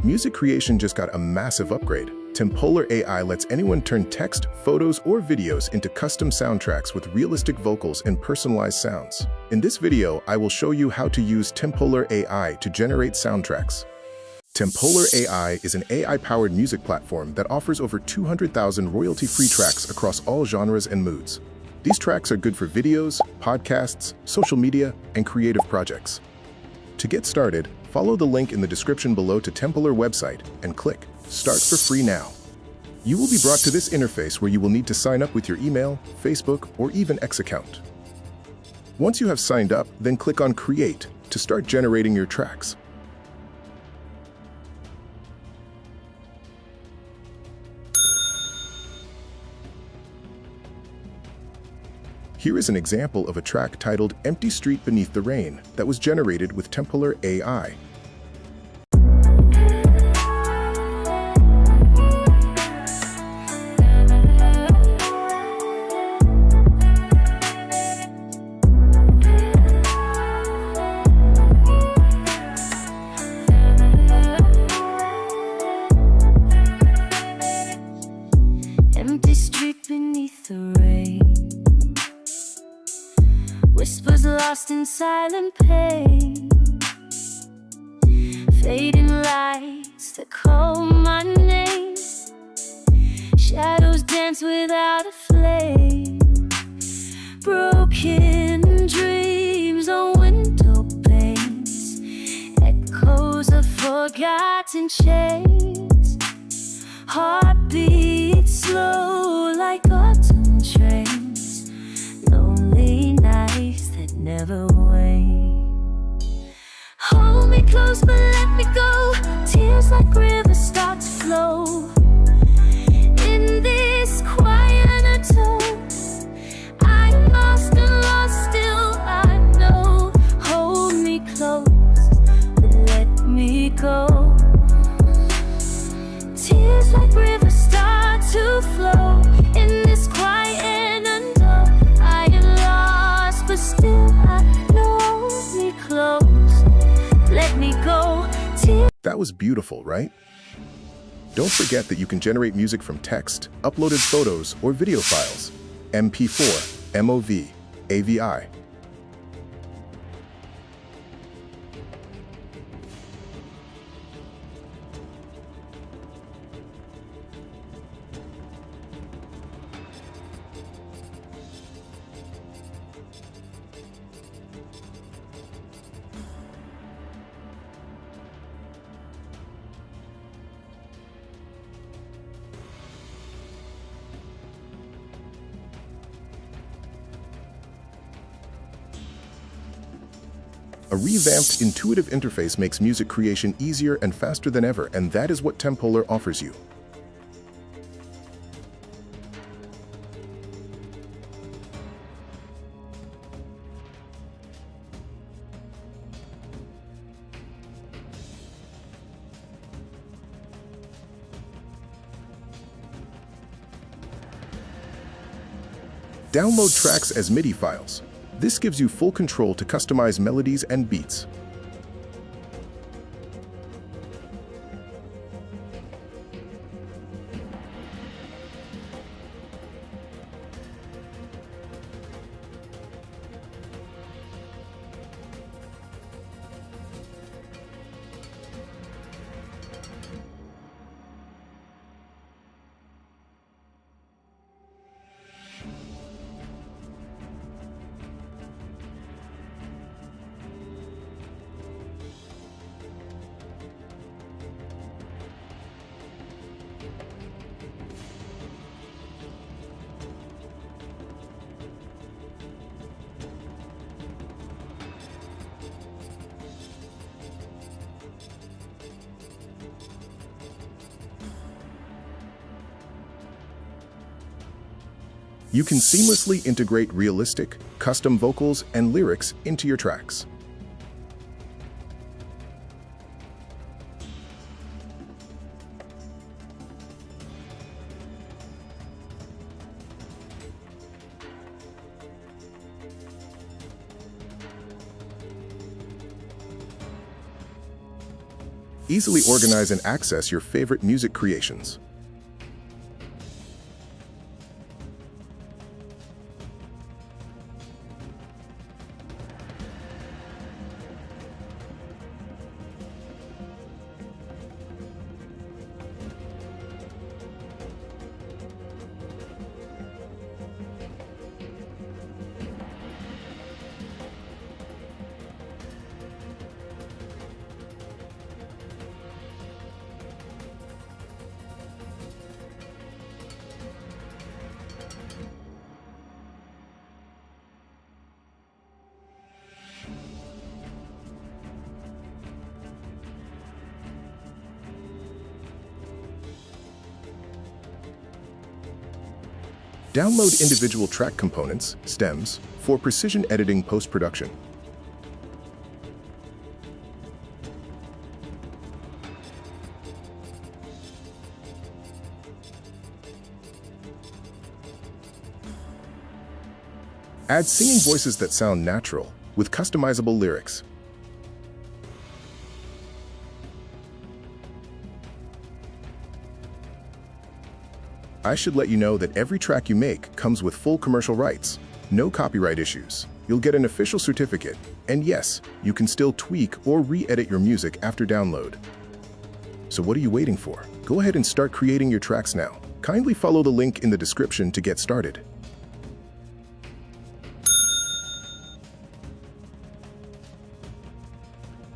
Music creation just got a massive upgrade. Tempolor AI lets anyone turn text, photos, or videos into custom soundtracks with realistic vocals and personalized sounds. In this video, I will show you how to use Tempolor AI to generate soundtracks. Tempolor AI is an AI-powered music platform that offers over 200,000 royalty-free tracks across all genres and moods. These tracks are good for videos, podcasts, social media, and creative projects. To get started, follow the link in the description below to Tempolor website and click Start for free now. You will be brought to this interface where you will need to sign up with your email, Facebook, or even X account. Once you have signed up, then click on Create to start generating your tracks. Here is an example of a track titled Empty Street Beneath the Rain that was generated with Tempolor AI. Empty street beneath the rain, whispers lost in silent pain, fading lights that call my name, shadows dance without a flame, broken dreams on window panes, echoes of forgotten chains, heartbeats slow like autumn trains, lonely nights that never wane. Hold me close but let me go, tears like rivers start to flow. In this quiet undertone, I'm lost and lost still I know. Hold me close but let me go. Tears like rivers start to flow. In this quiet undertone, I am lost but still I know. Hold me close, let me go. That was beautiful, right? Don't forget that you can generate music from text, uploaded photos, or video files, MP4, MOV, AVI. A revamped, intuitive interface makes music creation easier and faster than ever, and that is what Tempolor offers you. Download tracks as MIDI files. This gives you full control to customize melodies and beats. You can seamlessly integrate realistic, custom vocals and lyrics into your tracks. Easily organize and access your favorite music creations. Download individual track components, stems, for precision editing post-production. Add singing voices that sound natural, with customizable lyrics. I should let you know that every track you make comes with full commercial rights. No copyright issues. You'll get an official certificate. And yes, you can still tweak or re-edit your music after download. So what are you waiting for? Go ahead and start creating your tracks now. Kindly follow the link in the description to get started.